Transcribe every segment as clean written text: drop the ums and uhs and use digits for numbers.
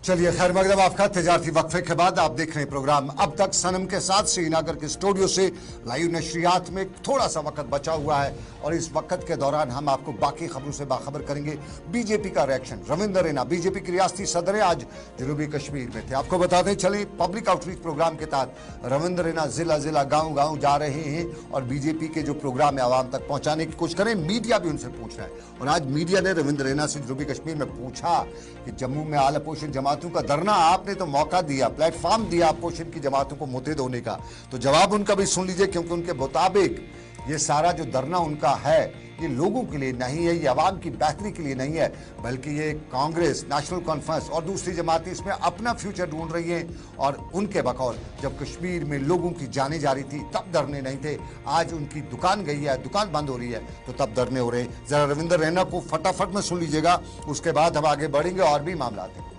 चलिए खैर मकदम आपका तजारती वक्फे के बाद आप देख रहे हैं प्रोग्राम अब तक सनम के साथ श्रीनगर के स्टूडियो से लाइव नशरियात में थोड़ा सा वक्त बचा हुआ है और इस वक्त के दौरान हम आपको बाकी खबरों से बाखबर करेंगे। बीजेपी का रिएक्शन, रविंदर रैना बीजेपी की रियासती सदर आज जनूबी कश्मीर में थे। आपको बताते चले पब्लिक आउटरीच प्रोग्राम के तहत रविंदर रैना जिला जिला गाँव गाँव जा रहे हैं और बीजेपी के जो प्रोग्राम है आवाम तक पहुंचाने की कोशिश करें। मीडिया भी उनसे पूछ रहा है और आज मीडिया ने रविंदर रैना से जनूबी कश्मीर में पूछा कि जम्मू में आला पोषण जमातों का धरना, आपने तो मौका दिया, प्लेटफॉर्म दिया अपोजिशन की जमातों को मुतहद होने का, तो जवाब उनका भी सुन लीजिए। क्योंकि उनके मुताबिक ये सारा जो धरना उनका है ये लोगों के लिए नहीं है, ये आवाम की बेहतरी के लिए नहीं है, बल्कि ये कांग्रेस, नेशनल कॉन्फ्रेंस और दूसरी जमातें इसमें अपना फ्यूचर ढूंढ रही हैं। और उनके बकौल जब कश्मीर में लोगों की जाने जा रही थी तब धरने नहीं थे, आज उनकी दुकान गई है, दुकान बंद हो रही है तो तब धरने हो रहे हैं। जरा रविंदर रैना को फटाफट में सुन लीजिएगा, उसके बाद हम आगे बढ़ेंगे और भी मामला हैं।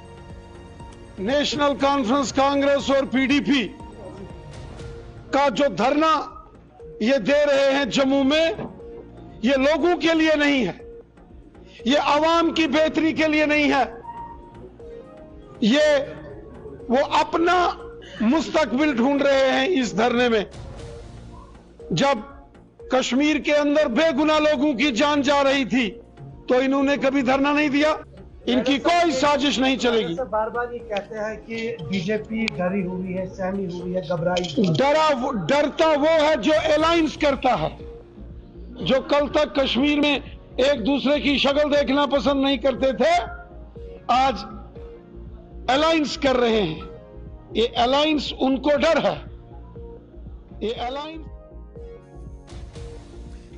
नेशनल कॉन्फ्रेंस कांग्रेस और पीडीपी का जो धरना ये दे रहे हैं जम्मू में, ये लोगों के लिए नहीं है, ये आवाम की बेहतरी के लिए नहीं है, ये वो अपना मुस्तकबिल ढूंढ रहे हैं इस धरने में। जब कश्मीर के अंदर बेगुनाह लोगों की जान जा रही थी तो इन्होंने कभी धरना नहीं दिया, इनकी कोई साजिश नहीं चलेगी। बार बार ये कहते हैं कि बीजेपी डरी हुई है, सहमी हुई है, घबराई। डरता वो है जो अलायंस करता है, जो कल तक कश्मीर में एक दूसरे की शक्ल देखना पसंद नहीं करते थे, आज अलायंस कर रहे हैं। ये अलायंस उनको डर है, ये अलायंस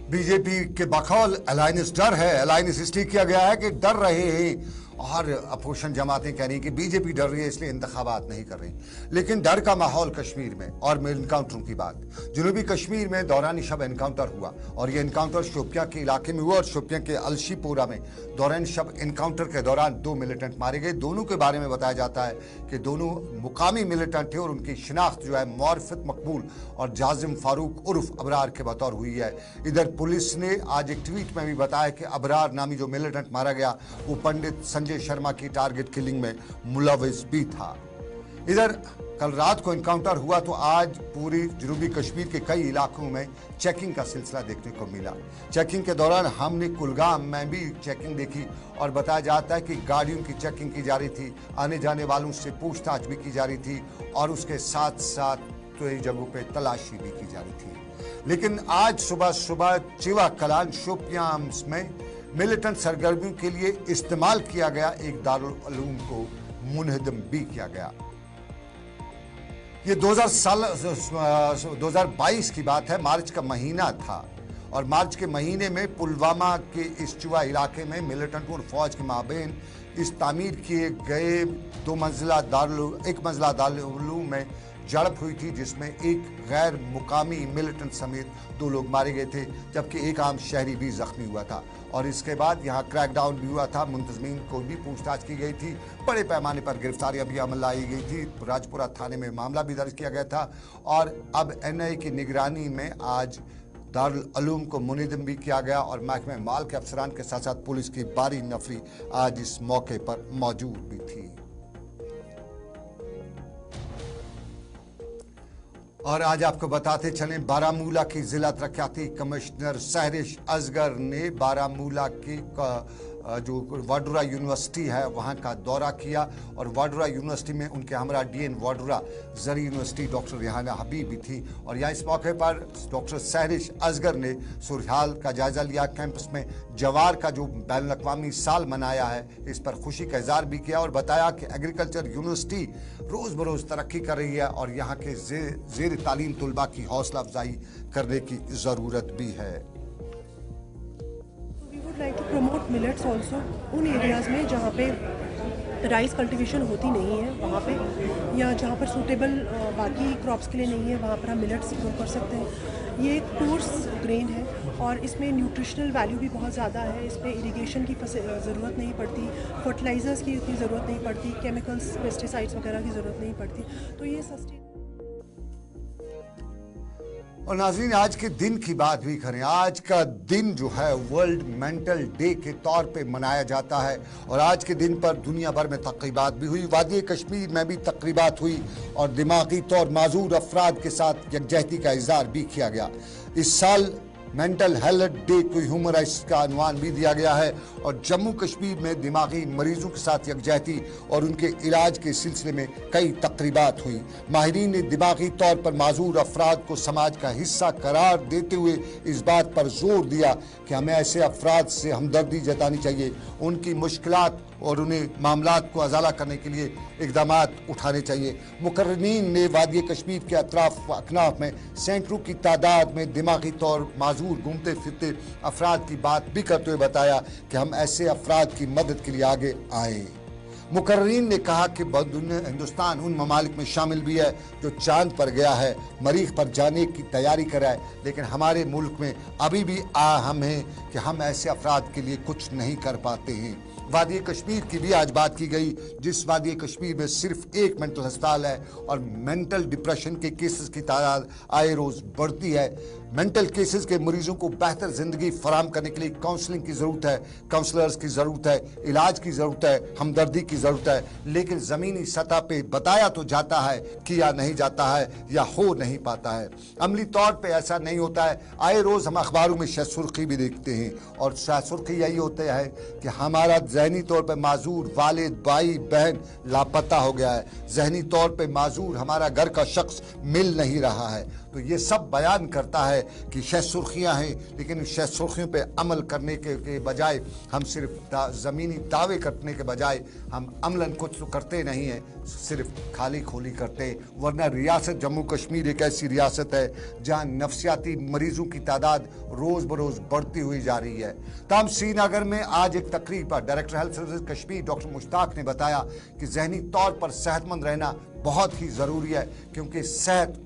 बीजेपी के बकौल अलायंस डर है। अलायंस इसलिए किया गया है कि डर रहे हैं और अपोजिशन जमातें कह रही हैं कि बीजेपी डर रही है इसलिए इंतखाबात नहीं कर रही। लेकिन डर का माहौल कश्मीर में और एनकाउंटरों की बात, जनूबी कश्मीर में दौरान शब एनकाउंटर हुआ और ये एनकाउंटर शोपियां के इलाके में हुआ और शोपियां के अलशीपोरा में दौरान शब एनकाउंटर के दौरान 2 मिलिटेंट मारे गए। दोनों के बारे में बताया जाता है कि दोनों मुकामी मिलिटेंट थे और उनकी शिनाख्त जो है मुआरिफत मकबूल और जाजिम फारूक उर्फ अबरार के बतौर हुई है। इधर पुलिस ने आज एक ट्वीट में भी बताया कि अबरार नामी जो मिलिटेंट मारा गया वो पंडित संजय शर्मा की टारगेट किलिंग में मुलविस भी था। इधर कल रात को एनकाउंटर हुआ तो आज पूरी जनूबी कश्मीर के कई इलाकों में चेकिंग का सिलसिला देखने को मिला। चेकिंग के दौरान हमने कुलगाम में भी चेकिंग देखी और बताया जाता है कि गाड़ियों की चेकिंग की जा रही थी, आने जाने वालों से पूछताछ भी की जा रही थी और उसके साथ साथ कई जगहों पे तलाशी भी की जा रही थी। लेकिन आज सुबह सुबह चिवा कलान शोपियां में मिलिटेंट सरगर्मियों के लिए इस्तेमाल किया गया एक दारुल उलूम को मुनहदम भी किया गया। ये 2022 की बात है, मार्च का महीना था और मार्च के महीने में पुलवामा के इस चुआ इलाके में मिलिटेंट और फौज के माबेन इस तामीर किए गए एक मंजिला दारुल उलूम में झड़प हुई थी जिसमें एक गैर मुकामी मिलिटेंट समेत 2 लोग मारे गए थे जबकि एक आम शहरी भी जख्मी हुआ था। और इसके बाद यहाँ क्रैकडाउन भी हुआ था, मुंतजमीन को भी पूछताछ की गई थी, बड़े पैमाने पर गिरफ्तारियां भी अमल लाई गई थी, राजपुरा थाने में मामला भी दर्ज किया गया था। और अब NIA की निगरानी में आज दारुल उलूम को मुनहदम भी किया गया और महकमे माल के अफसरान के साथ साथ पुलिस की बारी नफरी आज इस मौके पर मौजूद भी थी। और आज आपको बताते चलें बारामूला की जिला तरक्याती कमिश्नर सहरिश असगर ने बारामूला की जो वाडूरा यूनिवर्सिटी है वहाँ का दौरा किया और वाडूरा यूनिवर्सिटी में उनके हमरा DN वाडूरा जरी यूनिवर्सिटी डॉक्टर रिहाना हबीब भी थी और यहाँ इस मौके पर डॉक्टर सहरिश असगर ने सूरहाल का जायजा लिया। कैंपस में जवार का जो बैनुल-अक़वामी साल मनाया है इस पर खुशी का इजहार भी किया और बताया कि एग्रीकल्चर यूनिवर्सिटी रोज़ बरोज़ तरक्की कर रही है और यहाँ के ज़ेर तालीम तलबा की हौसला अफजाई करने की ज़रूरत भी है। Like to promote millets also उन एरियाज़ में जहाँ पे राइस कल्टीवेशन होती नहीं है वहाँ पे, या जहाँ पर सूटेबल बाकी क्रॉप्स के लिए नहीं है वहाँ पर हम मिलेट्स ग्रो कर सकते हैं। ये एक कोर्स ग्रेन है और इसमें न्यूट्रिशनल वैल्यू भी बहुत ज़्यादा है, इसमें इरिगेशन की ज़रूरत नहीं पड़ती, फर्टिलाइज़र्स की उतनी ज़रूरत नहीं पड़ती, केमिकल्स पेस्टिसाइड्स वगैरह की ज़रूरत नहीं पड़ती, तो ये और नाज़रीन, आज के दिन की बात भी करें। आज का दिन जो है वर्ल्ड मेंटल डे के तौर पे मनाया जाता है और आज के दिन पर दुनिया भर में तकरीबात भी हुई। वादी कश्मीर में भी तकरीबात हुई और दिमागी तौर माजूर अफराद के साथ यकजहती का इजहार भी किया गया। इस साल मेंटल हेल्थ डे को ह्यूमराइज का अनवान भी दिया गया है और जम्मू कश्मीर में दिमागी मरीजों के साथ यकजहती और उनके इलाज के सिलसिले में कई तकरीबात हुई। माहिरीन ने दिमागी तौर पर माजूर अफराद को समाज का हिस्सा करार देते हुए इस बात पर जोर दिया कि हमें ऐसे अफराद से हमदर्दी जतानी चाहिए, उनकी मुश्किलात और उन्हें मामलात को अजाला करने के लिए इक़दामात उठाने चाहिए। मुकर्ररीन ने वादी कश्मीर के अतराफ अकनाफ में सैकड़ों की तादाद में दिमागी तौर माजूर घूमते फिरते अफराद की बात भी करते हुए बताया कि हम ऐसे अफराद की मदद के लिए आगे आए। मुकर्ररीन ने कहा कि हिंदुस्तान उन ममालिक में शामिल भी है जो चांद पर गया है, मरीख पर जाने की तैयारी कर रहा है, लेकिन हमारे मुल्क में अभी भी हम हैं कि हम ऐसे अफराद के लिए कुछ नहीं कर पाते हैं। वादी कश्मीर की भी आज बात की गई, जिस वादी कश्मीर में सिर्फ एक मेंटल अस्पताल है और मेंटल डिप्रेशन के केसेस की तादाद आए रोज बढ़ती है। मेंटल केसेस के मरीजों को बेहतर जिंदगी फराहम करने के लिए काउंसलिंग की ज़रूरत है, काउंसलर्स की ज़रूरत है, इलाज की ज़रूरत है, हमदर्दी की ज़रूरत है, लेकिन ज़मीनी सतह पे बताया तो जाता है, किया नहीं जाता है या हो नहीं पाता है। अमली तौर पे ऐसा नहीं होता है। आए रोज़ हम अखबारों में शायद सुर्खी भी देखते हैं और शायद सुर्खी यही होता है कि हमारा जहनी तौर पर माजूर वालिद, भाई, बहन लापता हो गया है, जहनी तौर पर माजूर हमारा घर का शख्स मिल नहीं रहा है। तो ये सब बयान करता है कि शायद सुर्खियाँ हैं, लेकिन शायद सुर्खियों पे अमल करने के बजाय हम सिर्फ ज़मीनी दावे करने के बजाय हम अमलन कुछ तो करते नहीं हैं, सिर्फ खाली खोली करते। वरना रियासत जम्मू कश्मीर एक ऐसी रियासत है जहाँ नफसियाती मरीजों की तादाद रोज़ बरोज़ बढ़ती हुई जा रही है। तमाम श्रीनगर में आज एक तकरीब पर director health service Kashmir doctor Mushtaq ने बताया कि जहनी तौर पर सेहतमंद रहना बहुत ही ज़रूरी है, क्योंकि सेहत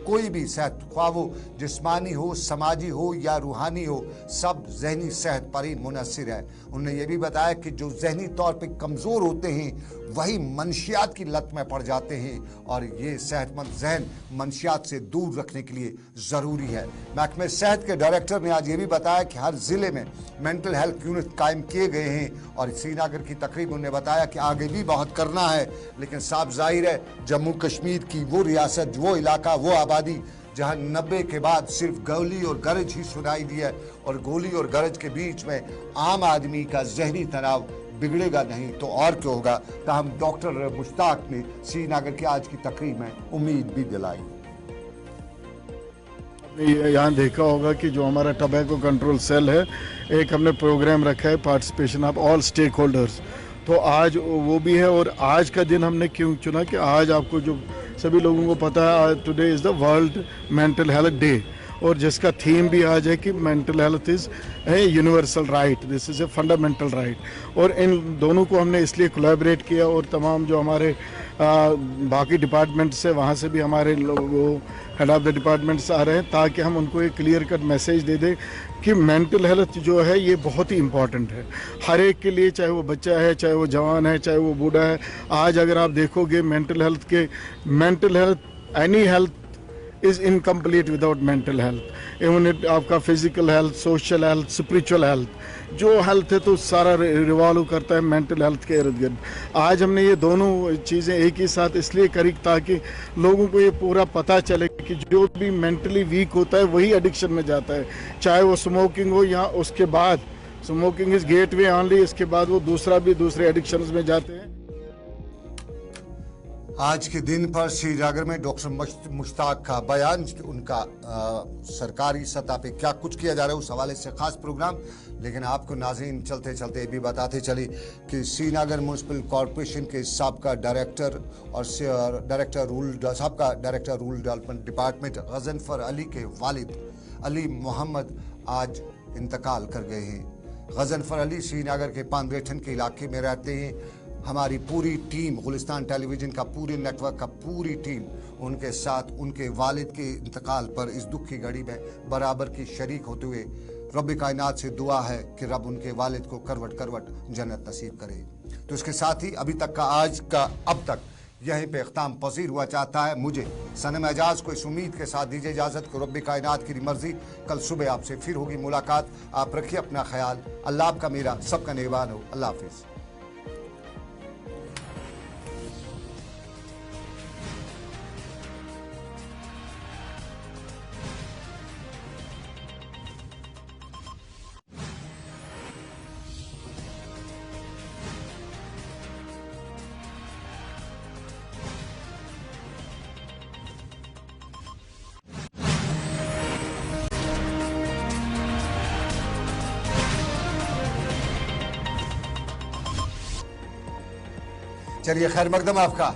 कोई भी सेहत, ख्वाह वो जिस्मानी हो, समाजी हो या रूहानी हो, सब जहनी सेहत पर ही मुनहसिर है। उन्होंने ये भी बताया कि जो जहनी तौर पे कमज़ोर होते हैं वही मंशियात की लत में पड़ जाते हैं और ये सेहतमंद जहन मंशियात से दूर रखने के लिए ज़रूरी है। महकमे सेहत के डायरेक्टर ने आज ये भी बताया कि हर ज़िले में मेंटल हेल्थ यूनिट कायम किए गए हैं और श्रीनगर की तकरीब उन्होंने बताया कि आगे भी बहुत करना है, लेकिन साफ जाहिर है जम्मू कश्मीर की वो रियासत, वो इलाका, वो आबादी जहां 90 के बाद सिर्फ गोली और गरज ही सुनाई दी है और गोली और गरज के बीच में आम आदमी का जहनी तनाव बिगड़ेगा नहीं तो और क्या होगा। ताहम डॉक्टर मुश्ताक ने श्रीनगर की आज की तकरीब में उम्मीद भी दिलाई। यहाँ देखा होगा कि जो हमारा टबैको कंट्रोल सेल है, एक हमने प्रोग्राम रखा है participation of all stake holders, तो आज वो भी है। और आज का दिन हमने क्यों चुना कि आज आपको जो सभी लोगों को पता है today is the world mental health day और जिसका थीम भी आज है कि mental health is a universal right, this is a fundamental right. और इन दोनों को हमने इसलिए कोलैबोरेट किया और तमाम जो हमारे बाकी डिपार्टमेंट से वहाँ से भी हमारे लोग हेड ऑफ द डिपार्टमेंट्स आ रहे हैं ताकि हम उनको एक क्लियर कट मैसेज दे दें कि मेंटल हेल्थ जो है ये बहुत ही इम्पॉर्टेंट है हर एक के लिए, चाहे वो बच्चा है, चाहे वो जवान है, चाहे वो बूढ़ा है। आज अगर आप देखोगे mental health any health is incomplete without mental health, even it आपका physical health, social health, spiritual health, जो health है तो सारा रिवॉल्व करता है मेंटल हेल्थ के इर्द गिर्द। आज हमने ये दोनों चीज़ें एक ही साथ इसलिए करी ताकि लोगों को ये पूरा पता चले कि जो भी मेंटली वीक होता है वही एडिक्शन में जाता है, चाहे वो स्मोकिंग हो या उसके बाद, स्मोकिंग इज गेटवे ओनली, इसके बाद वो दूसरे एडिक्शंस में जाते हैं। आज के दिन पर श्रीनगर में डॉक्टर मुश्ताक का बयान, उनका सरकारी सतह पे क्या कुछ किया जा रहा है उस हवाले से खास प्रोग्राम। लेकिन आपको नाज़रीन चलते चलते भी बताते चले कि श्रीनगर म्यूनसिपल कॉरपोरेशन के साबका डायरेक्टर और साबका director rural development department Ghazanfar Ali के वालिद अली मोहम्मद आज इंतकाल कर गए हैं। गजनफर अली श्रीनगर के पांद्रेठन के इलाके में रहते हैं। हमारी पूरी टीम, गुलिस्तान टेलीविज़न का पूरे नेटवर्क का पूरी टीम उनके साथ उनके वालिद के इंतकाल पर इस दुख की घड़ी में बराबर की शरीक होते हुए रब कायनात से दुआ है कि रब उनके वालिद को करवट करवट जन्नत नसीब करे। तो इसके साथ ही अभी तक का आज का अब तक यहीं पे इख्ताम पसीर हुआ चाहता है। मुझे सनम एजाज को इस उम्मीद के साथ दीजिए इजाज़त को रब्बे कायनात की मर्जी कल सुबह आपसे फिर होगी मुलाकात। आप रखिए अपना ख्याल। अल्लाह आपका मेरा सबका निगहबान हो। अल्लाह हाफिज़। चलिए खैर मकदम आपका।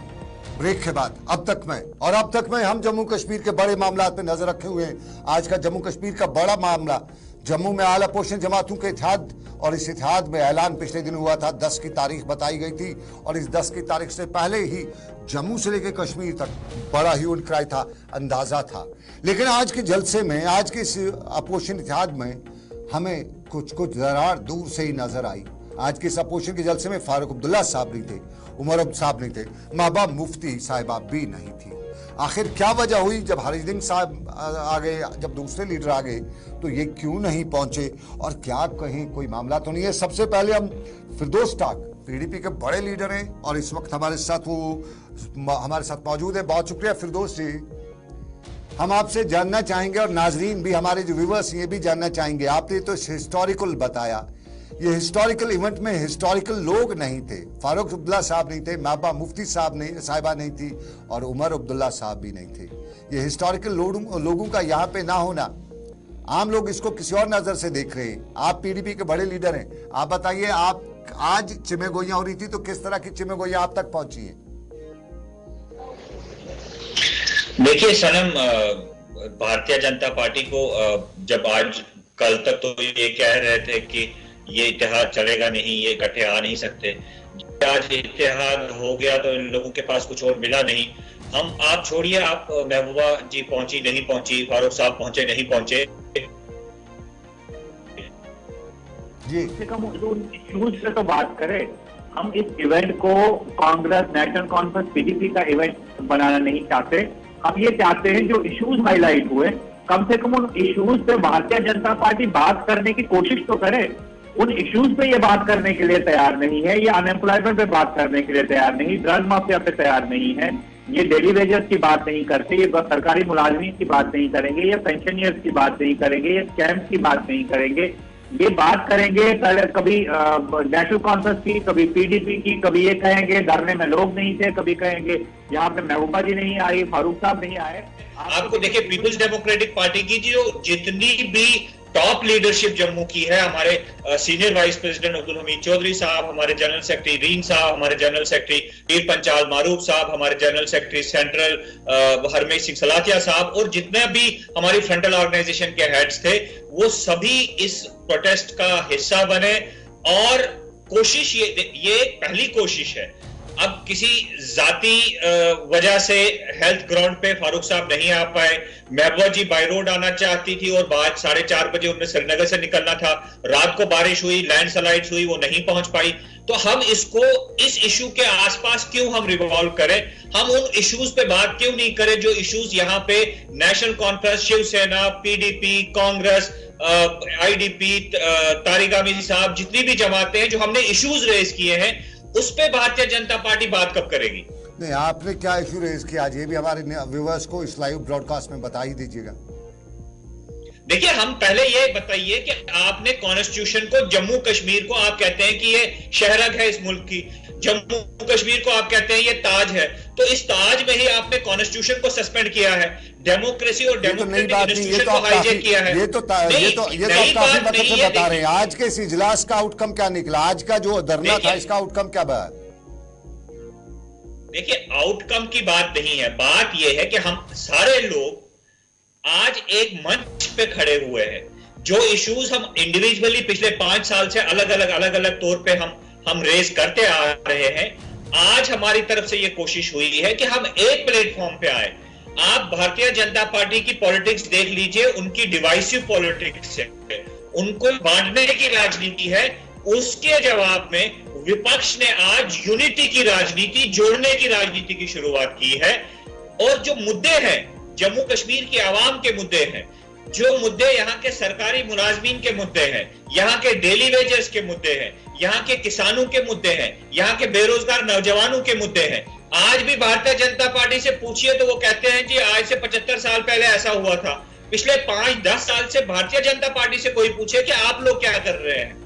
ब्रेक के बाद अब तक में हम जम्मू कश्मीर के बड़े मामला पे नजर रखे हुए हैं। आज का जम्मू कश्मीर का बड़ा मामला, जम्मू में आला पोषण जमातों के इत्तेहाद, और इस इत्तेहाद में ऐलान पिछले दिन हुआ था। 10 की तारीख बताई गई थी और इस 10 की तारीख से पहले ही जम्मू से लेकर कश्मीर तक बड़ा ह्यू एंड क्राई था, अंदाजा था। लेकिन आज के जलसे में, आज के इस अपोजिशन इत्तेहाद में हमें कुछ दरार दूर से ही नजर आई। आज के इस अपोजिशन के जलसे में फारूक अब्दुल्ला साहब नहीं थे, उमर अब्दुल्ला साहब नहीं थे, महबूबा मुफ्ती साहिबा भी नहीं थी। आखिर क्या वजह हुई? जब हरीजुद्दीन साहब आ गए, जब दूसरे लीडर आ गए, तो ये क्यों नहीं पहुंचे और क्या कहीं कोई मामला तो नहीं है? सबसे पहले हम फिरदौस टाक पीडीपी के बड़े लीडर हैं और इस वक्त हमारे साथ मौजूद है। बहुत शुक्रिया फिरदौस जी। हम आपसे जानना चाहेंगे और नाजरीन भी, हमारे जो व्यूअर्स ये भी जानना चाहेंगे। आपने तो हिस्टोरिकल बताया, ये हिस्टोरिकल इवेंट में हिस्टोरिकल लोग नहीं थे। फारूक अब्दुल्ला साहब नहीं थे, महबूबा मुफ्ती साहिबा नहीं थी और उमर अब्दुल्ला साहब भी नहीं थे। ये हिस्टोरिकल लोगों का यहाँ पे ना होना, आम लोग इसको किसी और नजर से देख रहे हैं। आप पीडीपी के बड़े लीडर हैं, आप बताइए, आप आज चिमेगोइयां हो रही थी तो किस तरह की चिमेगोइयां आप तक पहुंची हैं? देखिए सनम, भारतीय जनता पार्टी को जब आज कल तक तो ये कह रहे थे कि ये इत्तेहाद चलेगा नहीं, ये इकट्ठे आ नहीं सकते। आज इत्तेहाद हो गया तो इन लोगों के पास कुछ और मिला नहीं। आप छोड़िए, आप महबूबा जी पहुंची नहीं पहुंची, फारूक साहब पहुंचे नहीं पहुंचे, जी कम इश्यूज से तो बात करें। हम इस इवेंट को कांग्रेस, नेशनल कॉन्फ्रेंस, पीडीपी का इवेंट बनाना नहीं चाहते। हम ये चाहते हैं जो इश्यूज हाईलाइट हुए, कम से कम उन इश्यूज पे भारतीय जनता पार्टी बात करने की कोशिश तो करे। उन इश्यूज पे ये बात करने के लिए तैयार नहीं है, ये अनएम्प्लॉयमेंट पे बात करने के लिए तैयार नहीं, ड्रग माफिया पे तैयार नहीं है, ये डेली वेजेस की बात नहीं करते, ये सरकारी मुलाजमीन की बात नहीं करेंगे, ये पेंशनियर्स की बात नहीं करेंगे, ये स्कैम्स की बात नहीं करेंगे। ये बात करेंगे कभी नेशनल कॉन्फ्रेंस की, कभी पीडीपी की, कभी ये कहेंगे धरने में लोग नहीं थे, कभी कहेंगे यहाँ पे महबूबा जी नहीं आई, फारूक साहब नहीं आए। आपको देखिए, पीपुल्स डेमोक्रेटिक पार्टी की जो जितनी भी टॉप लीडरशिप जम्मू की है, हमारे senior vice president Abdul Hamid Chaudhary साहब, हमारे जनरल सेक्रेटरी रीन साहब, हमारे जनरल सेक्रेटरी पीर पंचाल मारूफ साहब, हमारे general secretary central Harmesh Singh Salathia साहब, और जितने भी हमारी फ्रंटल ऑर्गेनाइजेशन के हेड्स थे, वो सभी इस प्रोटेस्ट का हिस्सा बने। और कोशिश ये पहली कोशिश है। अब किसी जाती वजह से हेल्थ ग्राउंड पे फारूक साहब नहीं आ पाए। महबूबा जी बाय रोड आना चाहती थी और बाद 4:30 बजे उन्हें श्रीनगर से निकलना था। रात को बारिश हुई, लैंडस्लाइड्स हुई, वो नहीं पहुंच पाई। तो हम इसको इस इशू के आसपास क्यों हम रिवॉल्व करें? हम उन इश्यूज पे बात क्यों नहीं करें जो इश्यूज यहाँ पे नेशनल कॉन्फ्रेंस, शिवसेना, पीडीपी, कांग्रेस, आईडीपी, तारिक अमीन साहब, जितनी भी जमातें हैं जो हमने इश्यूज रेज किए हैं, उस पे भारतीय जनता पार्टी बात कब करेगी? नहीं, आपने क्या इशू रेज किया आज, ये भी हमारे व्यूअर्स को इस लाइव ब्रॉडकास्ट में बता ही दीजिएगा। देखिए, हम पहले ये बताइए कि आपने कॉन्स्टिट्यूशन को, जम्मू कश्मीर को आप कहते हैं कि ये शहरग है इस मुल्क की, जम्मू कश्मीर को आप कहते हैं ये ताज है, तो इस ताज में ही आपने कॉन्स्टिट्यूशन को सस्पेंड किया है, डेमोक्रेसी और डेमोक्रेटिक इंस्टीट्यूशन को हाईजैक किया है। ये तो आप काफी मतलब से बता रहे हैं। आज के इस इजलास का आउटकम क्या निकला? आज का जो धरना था, इसका आउटकम क्या बना? देखिए, आउटकम की बात नहीं है, बात यह है कि हम सारे लोग आज एक मंच पे खड़े हुए हैं। जो इश्यूज हम इंडिविजुअली पिछले 5 साल से अलग अलग तौर पे हम रेज करते आ रहे हैं, आज हमारी तरफ से ये कोशिश हुई है कि हम एक प्लेटफॉर्म पे आए। आप भारतीय जनता पार्टी की पॉलिटिक्स देख लीजिए, उनकी डिवाइसिव पॉलिटिक्स है, उनको बांटने की राजनीति है। उसके जवाब में विपक्ष ने आज यूनिटी की राजनीति, जोड़ने की राजनीति की शुरुआत की है। और जो मुद्दे हैं, जम्मू कश्मीर की आवाम के मुद्दे हैं, जो मुद्दे यहाँ के सरकारी मुलाजमीन के मुद्दे हैं, यहाँ के डेली वेजर्स के मुद्दे हैं, यहाँ के किसानों के मुद्दे हैं, यहाँ के बेरोजगार नौजवानों के मुद्दे हैं, आज भी भारतीय जनता पार्टी से पूछिए तो वो कहते हैं जी आज से 75 साल पहले ऐसा हुआ था। पिछले 5-10 साल से भारतीय जनता पार्टी से कोई पूछे कि आप लोग क्या कर रहे हैं।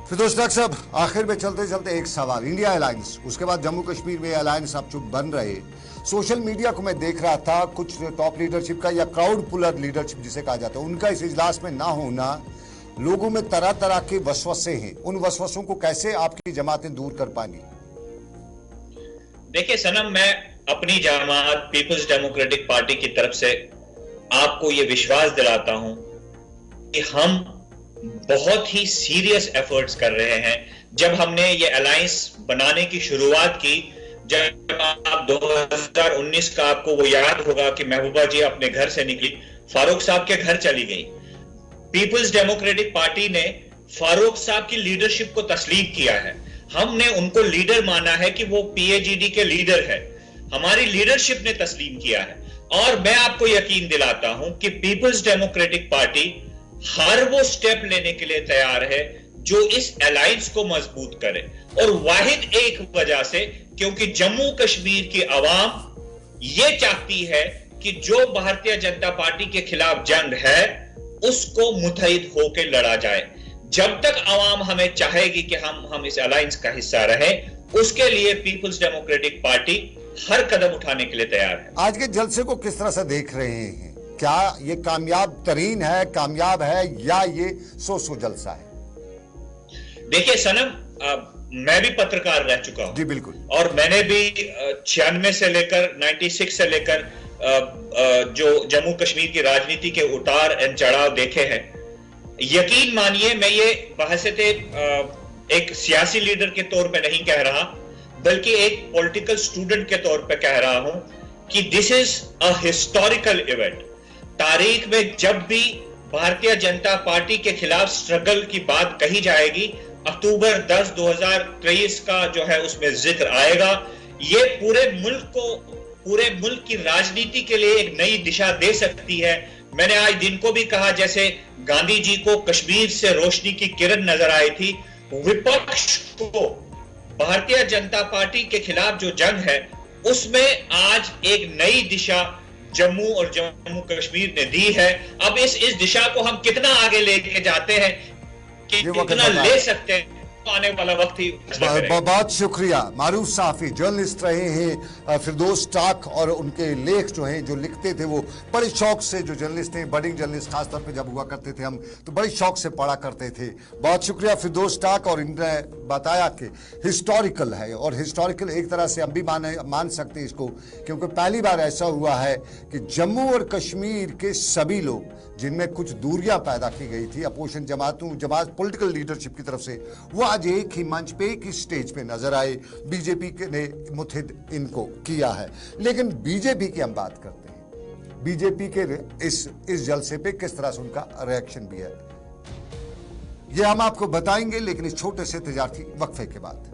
फिरदौस डॉक्टर साहब, आखिर में चलते चलते एक सवाल, इंडिया अलायंस, उसके बाद जम्मू कश्मीर में अलायंस अब चुप बन रहे, सोशल मीडिया को मैं देख रहा था, कुछ टॉप लीडरशिप का या क्राउड पुलर लीडरशिप जिसे कहा जाता है, उनका इस इजलास में ना होना, लोगों में तरह तरह के वसवसे हैं, उन वसवसों को कैसे आपकी जमातें दूर कर पाएंगी? देखिए सनम, मैं अपनी जमात पीपल्स डेमोक्रेटिक पार्टी की तरफ से आपको यह विश्वास दिलाता हूं कि हम बहुत ही सीरियस एफर्ट्स कर रहे हैं। जब हमने ये अलायंस बनाने की शुरुआत की, जब आप 2019 का आपको वो याद होगा कि महबूबा जी अपने घर से निकली, फारूक साहब के घर चली गई। पीपल्स डेमोक्रेटिक पार्टी ने फारूक साहब की लीडरशिप को तस्लीम किया है। हमने उनको लीडर माना है कि वो पीएजीडी के लीडर है, हमारी लीडरशिप ने तस्लीम किया है। और मैं आपको यकीन दिलाता हूं कि पीपल्स डेमोक्रेटिक पार्टी हर वो स्टेप लेने के लिए तैयार है जो इस अलायंस को मजबूत करे, और वाहिद एक वजह से, क्योंकि जम्मू कश्मीर की आवाम ये चाहती है कि जो भारतीय जनता पार्टी के खिलाफ जंग है उसको मुतहिद होकर लड़ा जाए। जब तक आवाम हमें चाहेगी कि हम इस अलायंस का हिस्सा रहें, उसके लिए पीपल्स डेमोक्रेटिक पार्टी हर कदम उठाने के लिए तैयार है। आज के जलसे को किस तरह से देख रहे हैं? क्या ये कामयाब तरीन है, कामयाब है, या ये सो जलसा है? देखिए सनम, मैं भी पत्रकार रह चुका हूं। जी बिल्कुल। और मैंने भी 96 से लेकर 96 से लेकर जो जम्मू कश्मीर की राजनीति के उतार एंड चढ़ाव देखे हैं। यकीन मानिए, मैं ये बहसते एक सियासी लीडर के तौर पे नहीं कह रहा, बल्कि एक पॉलिटिकल स्टूडेंट के तौर पे कह रहा हूं कि this is a historical event. तारीख में जब भी भारतीय जनता पार्टी के खिलाफ स्ट्रगल की बात कही जाएगी, अक्टूबर 10, 2023 का जो है उसमें जिक्र आएगा। ये पूरे मुल्क की राजनीति के लिए एक नई दिशा दे सकती है। मैंने आज दिन को भी कहा, जैसे गांधी जी को कश्मीर से रोशनी की किरण नजर आई थी, विपक्ष को भारतीय जनता पार्टी के खिलाफ जो जंग है उसमें आज एक नई दिशा जम्मू और जम्मू कश्मीर ने दी है। अब इस दिशा को हम कितना आगे लेके जाते हैं, कि कितना ले सकते हैं, आने वाला वक्त ही बहुत शुक्रिया। मारूफ साफी जर्नलिस्ट रहे हैं, फिरदौस टाक, और उनके लेख जो हैं, जो लिखते थे, वो बड़े शौक से, जो जर्नलिस्ट थे, बडिंग जर्नलिस्ट खासतौर पे जब हुआ करते थे हम, तो बड़े शौक से पढ़ा करते थे। बहुत शुक्रिया फिरदौस टाक। और इन्होंने बताया कि हिस्टोरिकल है, और हिस्टोरिकल एक तरह से हम भी मान सकते हैं इसको, क्योंकि पहली बार ऐसा हुआ है कि जम्मू और कश्मीर के सभी लोग, जिनमें कुछ दूरियां पैदा की गई थी अपोजिशन जमात पॉलिटिकल लीडरशिप की तरफ से, वो आज एक ही मंच पे, एक ही स्टेज पे नजर आए। बीजेपी ने मुतहिद इनको किया है। लेकिन बीजेपी की हम बात करते हैं, बीजेपी के इस जलसे पे किस तरह से उनका रिएक्शन भी है, ये हम आपको बताएंगे, लेकिन इस छोटे से तजारती वक्फे के बाद।